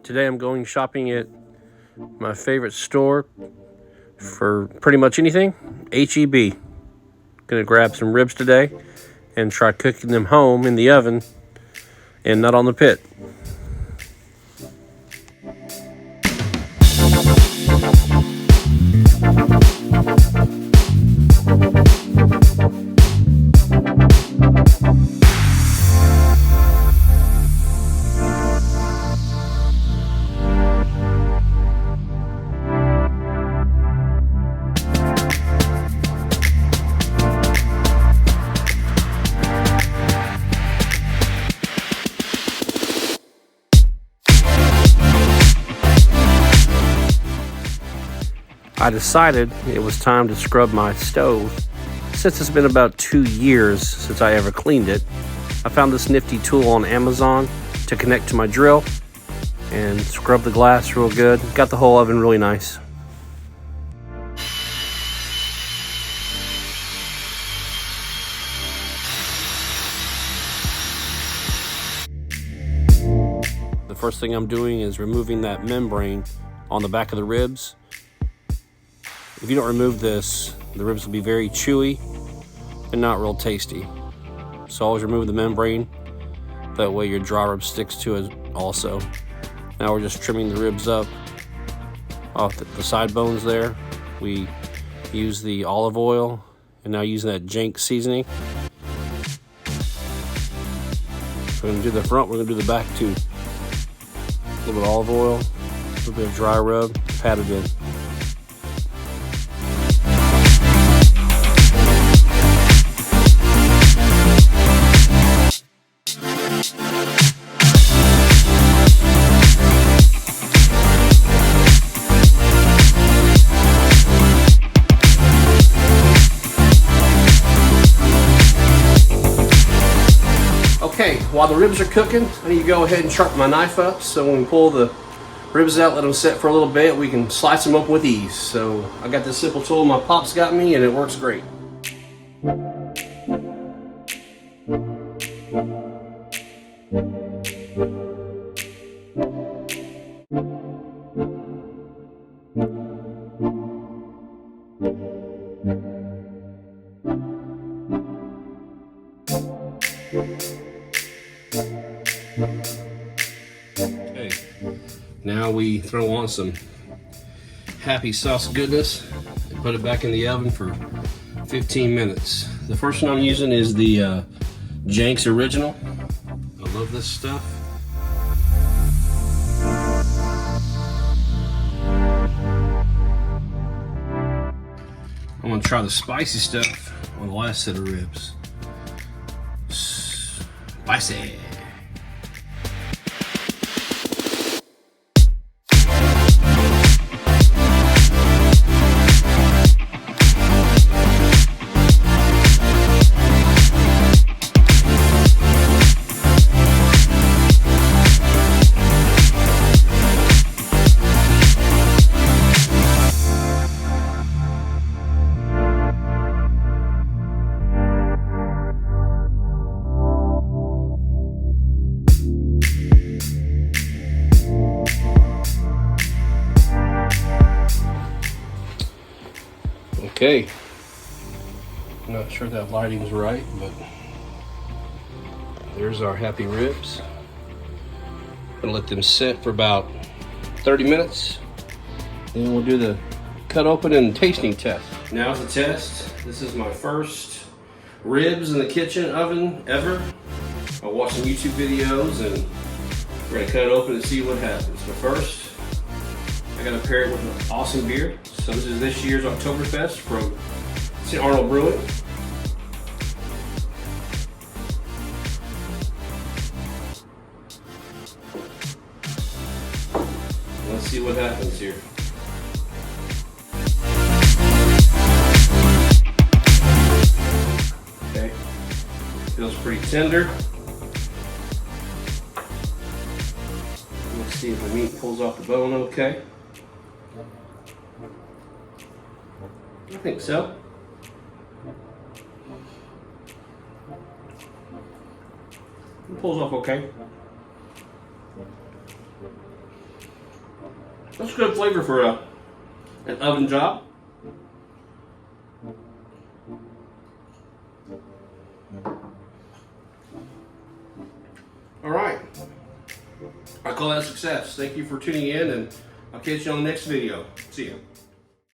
Today I'm going shopping at my favorite store for pretty much anything, H-E-B. Gonna grab some ribs today and try cooking them home in the oven and not on the pit. I decided it was time to scrub my stove. Since it's been about 2 years since I ever cleaned it, I found this nifty tool on Amazon to connect to my drill and scrub the glass real good. Got the whole oven really nice. The first thing I'm doing is removing that membrane on the back of the ribs. If you don't remove this, the ribs will be very chewy and not real tasty. So always remove the membrane. That way your dry rib sticks to it also. Now we're just trimming the ribs up off the side bones there. We use the olive oil and now using that Jenks seasoning. We're gonna do the front, we're gonna do the back too. A little bit of olive oil, a little bit of dry rub, pat it in. Okay, while the ribs are cooking, I need to go ahead and sharpen my knife up so when we pull the ribs out, let them set for a little bit, we can slice them up with ease. So I got this simple tool my pops got me and it works great. Okay, now we throw on some happy sauce goodness and put it back in the oven for 15 minutes. The first one I'm using is the Jenks Original. I love this stuff. I'm gonna try the spicy stuff on the last set of ribs. Spicy. Okay, I'm not sure that lighting's right, but there's our happy ribs. Gonna let them sit for about 30 minutes. Then we'll do the cut open and tasting test. Now the test. This is my first ribs in the kitchen oven ever. I watched some YouTube videos and we're gonna cut it open and see what happens. But first, I gotta pair it with an awesome beer. So this is this year's Oktoberfest from St. Arnold Brewing. Let's see what happens here. Okay, feels pretty tender. Let's see if the meat pulls off the bone okay. I think so. It pulls off okay. That's good flavor for an oven job. All right. I call that success. Thank you for tuning in, and I'll catch you on the next video. See ya.